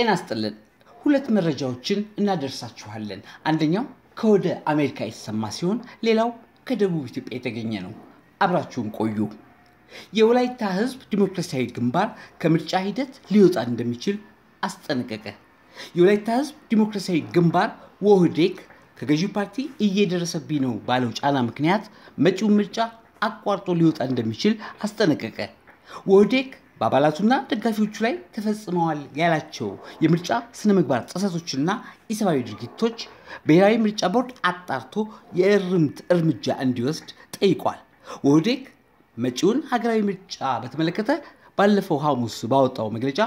ጤና ይስጥልን ሁለት መረጃዎችን እናደርሳችኋለን አንደኛው ከወደ አሜሪካ የተሰማ ሲሆን ሌላው ከደቡብ ኢትዮጵያ የተገኘ ነው አብራችሁን ቆዩ የወላይታ ህዝብ ዲሞክራሲያዊ ግንባር ከምርጫ ሂደት ሊወጣ እንደሚችል አስጠነቀቀ የወላይታ ህዝብ ዲሞክራሲያዊ ግንባር ወህዴክ ከገዢ ፓርቲ እየደረሰብኝ ነው ባለው ጫና ምክንያት መጪው ምርጫ አቋርጦ ሊወጣ እንደሚችል አስጠነቀቀ ወህዴክ በአባላቱና ደጋፊዎቹ ላይ ተፈጽመዋል ያላቸው የምርጫ ስነ ምግባር ጥሰቶችና ኢሰባዊ ድርጊቶች ብሔራዊ ምርጫ ቦርድ አጣርቶ የእርምት እርምጃ እንዲወስድ ጠይቋል ወህዴክ መጪውን ሀገራዊ ምርጫ በተመለከተ ባለፈው ሐሙስ ባወጣው መግለጫ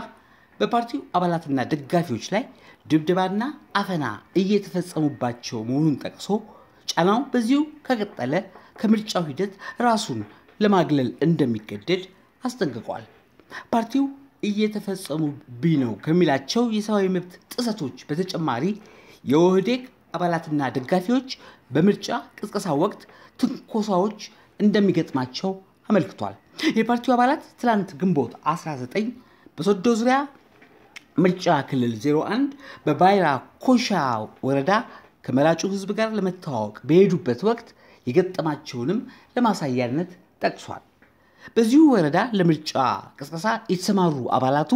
በፓርቲው አባላትና ደጋፊዎች ላይ ድብደባና አፈና እየተፈጸሙባቸው መሆኑን ጠቅሶ ጫናው በዚሁ ከቀጠለ ከምርጫው ሂደት ራሱን ለማግለል እንደሚገደድ አስጠንቅቋል ፓርቲው እየተፈጸሙብኝ ነው ከሚላቸው የሰብአዊ መብት ጥሰቶች በተጨማሪ የወህዴክ አባላትና ደጋፊዎች በምርጫ ቅስቀሳ ወቅት ትንኮሳዎች እንደሚገጥማቸው አመልክቷል የፓርቲው አባላት ትላንት ግንቦት 19 በሶዶ ዙሪያ ምርጫ ክልል 01 በባይራ ኮሻ ወረዳ ከመራጩ ህዝብ ጋር ለመተዋወቅ በሄዱበት ወቅት የገጠማቸውንም ለማሳያነት ጠቅሷል በዚሁ ወረዳ ለምርጫ ቅስቀሳ የተሰማሩ አባላቱ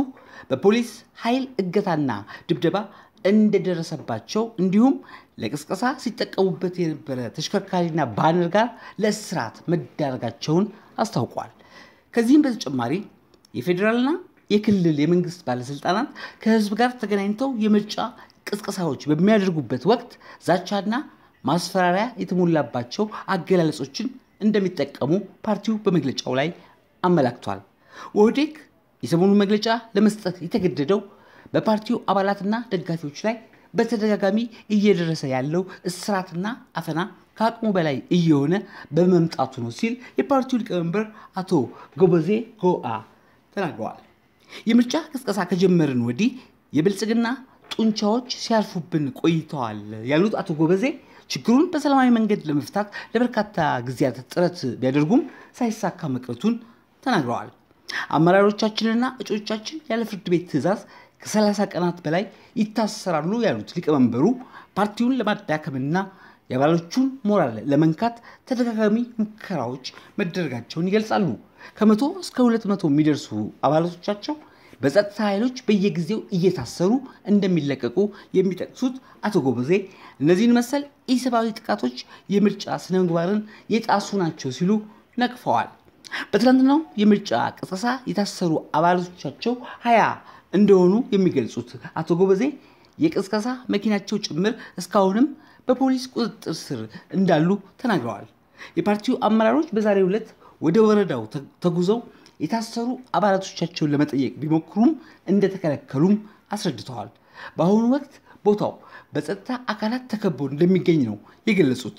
በፖሊስ ኃይል እገታና ድብደባ እንደደረሰባቸው እንዲሁም ለቅስቀሳ ሲጠቀሙበት የነበረ ተሽከርካሪና ባነር ጋር ለእስራት መዳረጋቸውን አስታውቋል ከዚህም በተጨማሪ የፌደራልና የክልል የመንግስት ባለስልጣናት ከህዝብ ጋር ተገናኝተው የምርጫ ቅስቀሳዎች በሚያደርጉበት ወቅት ዛቻና ማስፈራሪያ የተሞላባቸው አገላለጾችን እንደሚጠቀሙ ፓርቲው በመግለጫው ላይ አመላክቷል ወህዴክ የሰሞኑ መግለጫ ለመስጠት የተገደደው በፓርቲው አባላትና ደጋፊዎች ላይ በተደጋጋሚ እየደረሰ ያለው እስራትና አፈና ከአቅሙ በላይ እየሆነ በመምጣቱ ነው ሲል የፓርቲው ሊቀመንበር አቶ ጎበዜ ጎአ ተናግረዋል የምርጫ ቅስቀሳ ከጀመርን ወዲህ የብልጽግና ጡንቻዎች ሲያርፉብን ቆይተዋል ያሉት አቶ ጎበዜ ችግሩን በሰላማዊ መንገድ ለመፍታት ለበርካታ ጊዜያት ጥረት ቢያደርጉም ሳይሳካ መቅረቱን ተናግረዋል አመራሮቻችንና እጮቻችን ያለ ፍርድ ቤት ትዕዛዝ ከ30 ቀናት በላይ ይታሰራሉ ያሉት ሊቀመንበሩ ፓርቲውን ለማዳከምና የአባሎቹን ሞራል ለመንካት ተደጋጋሚ ሙከራዎች መደረጋቸውን ይገልጻሉ ከ100 እስከ 200 የሚደርሱ አባላቶቻቸው በጸጥታ ኃይሎች በየጊዜው እየታሰሩ እንደሚለቀቁ የሚጠቅሱት አቶ ጎበዜ እነዚህን መሰል ኢሰባዊ ጥቃቶች የምርጫ ስነ ምግባርን የጣሱ ናቸው ሲሉ ነቅፈዋል በትላንትናው የምርጫ ቅስቀሳ የታሰሩ አባላቶቻቸው 20 እንደሆኑ የሚገልጹት አቶ ጎበዜ የቅስቀሳ መኪናቸው ጭምር እስካሁንም በፖሊስ ቁጥጥር ስር እንዳሉ ተናግረዋል የፓርቲው አመራሮች በዛሬው ዕለት ወደ ወረዳው ተጉዘው የታሰሩ አባላቶቻቸውን ለመጠየቅ ቢሞክሩም እንደተከለከሉም አስረድተዋል በአሁኑ ወቅት ቦታው በጸጥታ አካላት ተከቦ እንደሚገኝ ነው የገለጹት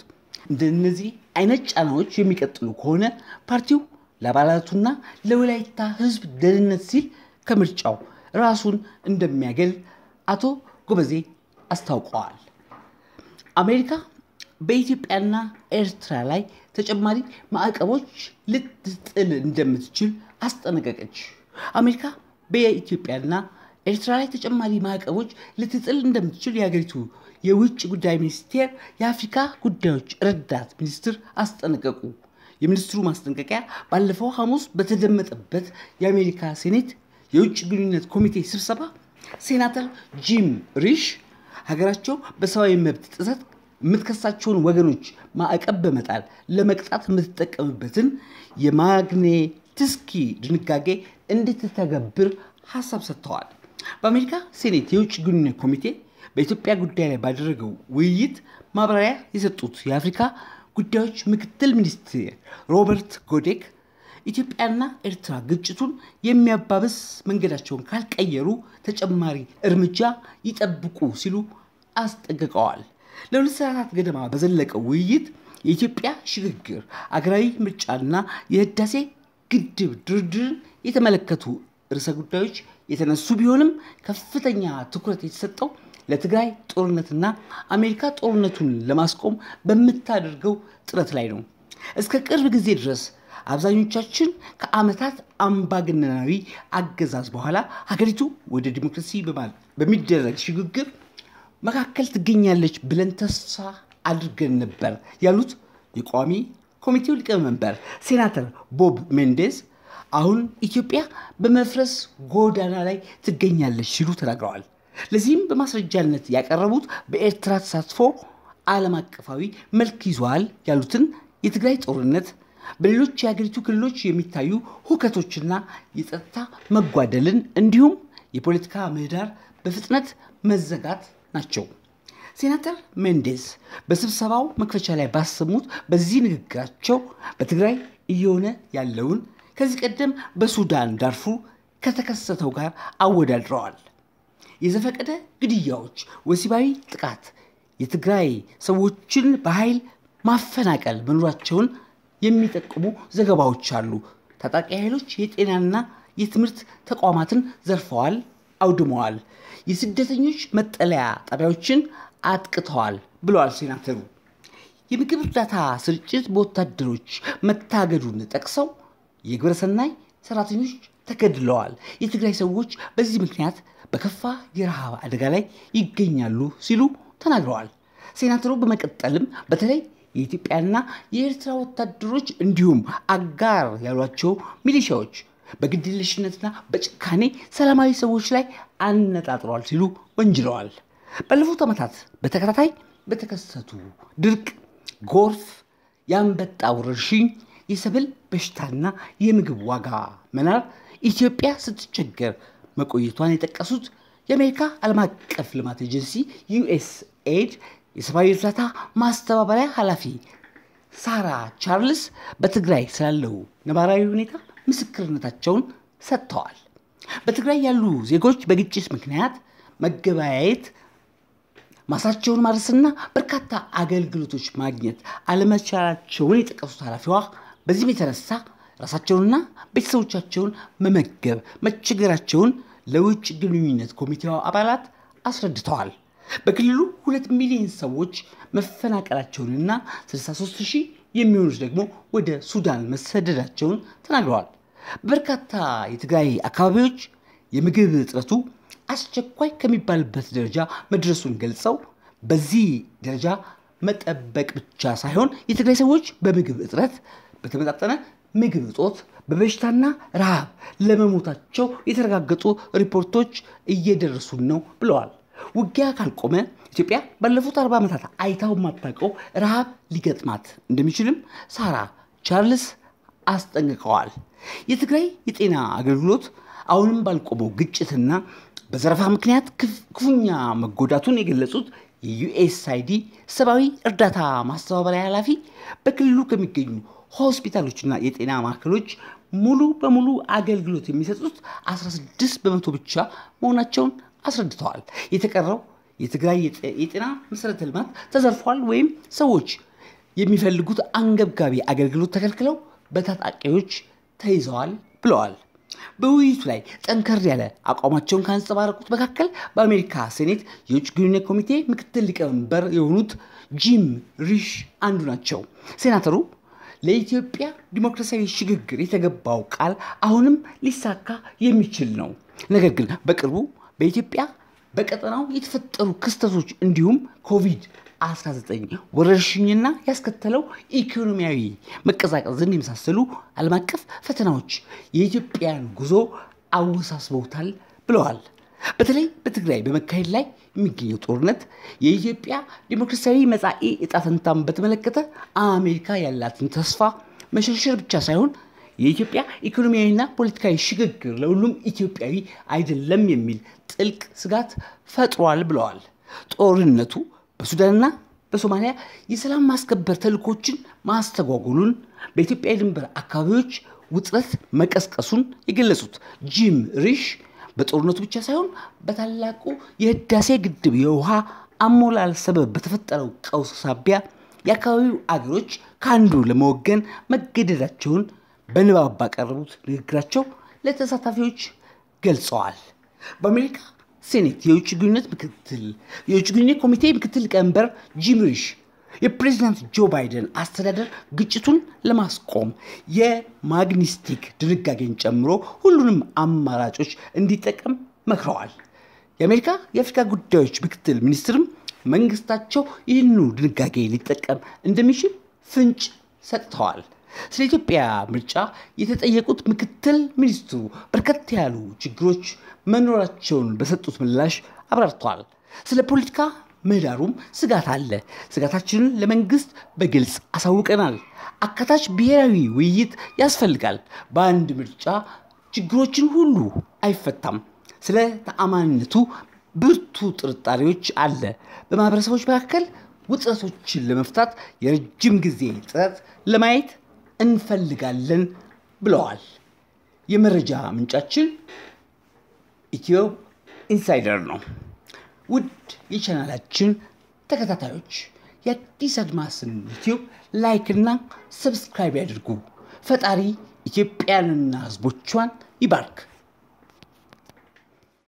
እንደነዚህ አይነት ጫናዎች የሚቀጥሉ ከሆነ ፓርቲው ለአባላቱና ለወላይታ ህዝብ ደህንነት ሲል ከምርጫው ራሱን እንደሚያገል አቶ ጎበዜ አስታውቀዋል አሜሪካ በኢትዮጵያና ኤርትራ ላይ ተጨማሪ ማዕቀቦች ልትጥል እንደምትችል አስጠነቀቀች አሜሪካ በኢትዮጵያና ኤርትራ ላይ ተጨማሪ ማዕቀቦች ልትጥል እንደምትችል የሀገሪቱ የውጭ ጉዳይ ሚኒስቴር የአፍሪካ ጉዳዮች ረዳት ሚኒስትር አስጠነቀቁ የሚኒስትሩ ማስጠንቀቂያ ባለፈው ሐሙስ በተደመጠበት የአሜሪካ ሴኔት የውጭ ግንኙነት ኮሚቴ ስብሰባ ሴናተር ጂም ሪሽ ሀገራቸው በሰብአዊ መብት ጥሰት ምትከሳቸውን ወገኖች ማዕቀብ በመጣል ለመቅጣት የምትጠቀምበትን የማግኔትስኪ ድንጋጌ እንድትተገብር ሐሳብ ሰጥተዋል በአሜሪካ ሴኔት የውጭ ግንኙነት ኮሚቴ በኢትዮጵያ ጉዳይ ላይ ባደረገው ውይይት ማብራሪያ የሰጡት የአፍሪካ ጉዳዮች ምክትል ሚኒስትር ሮበርት ጎዴክ ኢትዮጵያና ኤርትራ ግጭቱን የሚያባብስ መንገዳቸውን ካልቀየሩ ተጨማሪ እርምጃ ይጠብቁ ሲሉ አስጠንቅቀዋል ለሁለት ሰዓታት ገደማ በዘለቀው ውይይት የኢትዮጵያ ሽግግር አገራዊ ምርጫና የህዳሴ ግድብ ድርድር የተመለከቱ ርዕሰ ጉዳዮች የተነሱ ቢሆንም ከፍተኛ ትኩረት የተሰጠው ለትግራይ ጦርነትና አሜሪካ ጦርነቱን ለማስቆም በመታደርገው ጥረት ላይ ነው እስከ ቅርብ ጊዜ ድረስ አብዛኞቻችን ከዓመታት አምባገነናዊ አገዛዝ በኋላ ሀገሪቱ ወደ ዲሞክራሲ በሚደረግ ሽግግር መካከል ትገኛለች ብለን ተስፋ አድርገን ነበር ያሉት የቋሚ ኮሚቴው ሊቀመንበር ሴናተር ቦብ ሜንዴዝ አሁን ኢትዮጵያ በመፍረስ ጎዳና ላይ ትገኛለች ሲሉ ተናግረዋል። ለዚህም በማስረጃነት ያቀረቡት በኤርትራ ተሳትፎ ዓለም አቀፋዊ መልክ ይዟል ያሉትን የትግራይ ጦርነት፣ በሌሎች የሀገሪቱ ክልሎች የሚታዩ ሁከቶችና የጸጥታ መጓደልን እንዲሁም የፖለቲካ ምህዳር በፍጥነት መዘጋት ናቸው። ሴናተር ሜንዴዝ በስብሰባው መክፈቻ ላይ ባሰሙት በዚህ ንግግራቸው በትግራይ እየሆነ ያለውን ከዚህ ቀደም በሱዳን ዳርፉር ከተከሰተው ጋር አወዳድረዋል። የዘፈቀደ ግድያዎች፣ ወሲባዊ ጥቃት፣ የትግራይ ሰዎችን በኃይል ማፈናቀል መኖራቸውን የሚጠቁሙ ዘገባዎች አሉ። ታጣቂ ኃይሎች የጤናና የትምህርት ተቋማትን ዘርፈዋል፣ አውድመዋል፣ የስደተኞች መጠለያ ጣቢያዎችን አጥቅተዋል ብለዋል ሴናተሩ። የምግብ እርዳታ ስርጭት በወታደሮች መታገዱን ጠቅሰው የግብረሰናይ ሰራተኞች ተገድለዋል፣ የትግራይ ሰዎች በዚህ ምክንያት በከፋ የረሃብ አደጋ ላይ ይገኛሉ ሲሉ ተናግረዋል። ሴናተሩ በመቀጠልም በተለይ የኢትዮጵያና የኤርትራ ወታደሮች እንዲሁም አጋር ያሏቸው ሚሊሻዎች በግድየለሽነትና በጭካኔ ሰላማዊ ሰዎች ላይ አነጣጥረዋል ሲሉ ወንጅለዋል። ባለፉት ዓመታት በተከታታይ በተከሰቱ ድርቅ፣ ጎርፍ፣ የአንበጣ ወረርሽኝ፣ የሰብል በሽታና የምግብ ዋጋ መናር ኢትዮጵያ ስትቸገር መቆየቷን የጠቀሱት የአሜሪካ ዓለም አቀፍ ልማት ኤጀንሲ USAID የሰብአዊ እርዳታ ማስተባበሪያ ኃላፊ ሳራ ቻርልስ በትግራይ ስላለው ነባራዊ ሁኔታ ምስክርነታቸውን ሰጥተዋል። በትግራይ ያሉ ዜጎች በግጭት ምክንያት መገበያየት፣ ማሳቸውን ማረስና በርካታ አገልግሎቶች ማግኘት አለመቻላቸውን የጠቀሱት ኃላፊዋ በዚህም የተነሳ ራሳቸውንና ቤተሰቦቻቸውን መመገብ መቸገራቸውን ለውጭ ግንኙነት ኮሚቴው አባላት አስረድተዋል። በክልሉ 2 ሚሊዮን ሰዎች መፈናቀላቸውንና 63000 የሚሆኑት ደግሞ ወደ ሱዳን መሰደዳቸውን ተናግረዋል። በርካታ የትግራይ አካባቢዎች የምግብ እጥረቱ አስቸኳይ ከሚባልበት ደረጃ መድረሱን ገልጸው በዚህ ደረጃ መጠበቅ ብቻ ሳይሆን የትግራይ ሰዎች በምግብ እጥረት፣ በተመጣጠነ ምግብ እጦት፣ በበሽታና ረሃብ ለመሞታቸው የተረጋገጡ ሪፖርቶች እየደረሱን ነው ብለዋል። ውጊያ ካልቆመ ኢትዮጵያ ባለፉት 40 ዓመታት አይታው ማታውቀው ረሃብ ሊገጥማት እንደሚችልም ሳራ ቻርልስ አስጠንቅቀዋል። የትግራይ የጤና አገልግሎት አሁንም ባልቆመው ግጭትና በዘረፋ ምክንያት ክፉኛ መጎዳቱን የገለጹት የUSAID ሰብአዊ እርዳታ ማስተባበሪያ ኃላፊ በክልሉ ከሚገኙ ሆስፒታሎችና የጤና ማዕከሎች ሙሉ በሙሉ አገልግሎት የሚሰጡት 16% ብቻ መሆናቸውን አስረድተዋል። የተቀረው የትግራይ የጤና መሰረተ ልማት ተዘርፏል ወይም ሰዎች የሚፈልጉት አንገብጋቢ አገልግሎት ተከልክለው በታጣቂዎች ተይዘዋል ብለዋል። በውይይቱ ላይ ጠንከር ያለ አቋማቸውን ካንጸባረቁት መካከል በአሜሪካ ሴኔት የውጭ ግንኙነት ኮሚቴ ምክትል ሊቀመንበር የሆኑት ጂም ሪሽ አንዱ ናቸው። ሴናተሩ ለኢትዮጵያ ዲሞክራሲያዊ ሽግግር የተገባው ቃል አሁንም ሊሳካ የሚችል ነው፣ ነገር ግን በቅርቡ በኢትዮጵያ በቀጠናው የተፈጠሩ ክስተቶች እንዲሁም ኮቪድ-19 ወረርሽኝና ያስከተለው ኢኮኖሚያዊ መቀዛቀዝን የመሳሰሉ ዓለም አቀፍ ፈተናዎች የኢትዮጵያን ጉዞ አወሳስበውታል ብለዋል። በተለይ በትግራይ በመካሄድ ላይ የሚገኘው ጦርነት የኢትዮጵያ ዲሞክራሲያዊ መጻኢ ዕጣ ፈንታን በተመለከተ አሜሪካ ያላትን ተስፋ መሸርሸር ብቻ ሳይሆን የኢትዮጵያ ኢኮኖሚያዊና ፖለቲካዊ ሽግግር ለሁሉም ኢትዮጵያዊ አይደለም የሚል ጥልቅ ስጋት ፈጥሯል ብለዋል። ጦርነቱ በሱዳንና በሶማሊያ የሰላም ማስከበር ተልእኮችን ማስተጓጎሉን፣ በኢትዮጵያ የድንበር አካባቢዎች ውጥረት መቀስቀሱን የገለጹት ጂም ሪሽ በጦርነቱ ብቻ ሳይሆን በታላቁ የህዳሴ ግድብ የውሃ አሞላል ሰበብ በተፈጠረው ቀውስ ሳቢያ የአካባቢው አገሮች ከአንዱ ለመወገን መገደዳቸውን በንባብ ባቀረቡት ንግግራቸው ለተሳታፊዎች ገልጸዋል። በአሜሪካ ሴኔት የውጭ ግንኙነት ኮሚቴ ምክትል ሊቀመንበር ጂም ሪሽ የፕሬዝዳንት ጆ ባይደን አስተዳደር ግጭቱን ለማስቆም የማግኒስቲክ ድንጋጌን ጨምሮ ሁሉንም አማራጮች እንዲጠቀም መክረዋል። የአሜሪካ የአፍሪካ ጉዳዮች ምክትል ሚኒስትርም መንግስታቸው ይህንኑ ድንጋጌ ሊጠቀም እንደሚችል ፍንጭ ሰጥተዋል። ስለ ኢትዮጵያ ምርጫ የተጠየቁት ምክትል ሚኒስትሩ በርከት ያሉ ችግሮች መኖራቸውን በሰጡት ምላሽ አብራርተዋል። ስለ ፖለቲካ ምህዳሩም ስጋት አለ። ስጋታችንን ለመንግስት በግልጽ አሳውቀናል። አካታች ብሔራዊ ውይይት ያስፈልጋል። በአንድ ምርጫ ችግሮችን ሁሉ አይፈታም። ስለ ተአማንነቱ ብርቱ ጥርጣሬዎች አለ። በማህበረሰቦች መካከል ውጥረቶችን ለመፍታት የረጅም ጊዜ ጥረት ለማየት እንፈልጋለን ብለዋል። የመረጃ ምንጫችን ኢትዮ ኢንሳይደር ነው። ውድ የቻናላችን ተከታታዮች የአዲስ አድማስን ዩቲዩብ ላይክ እና ሰብስክራይብ ያድርጉ። ፈጣሪ ኢትዮጵያንና ህዝቦቿን ይባርክ።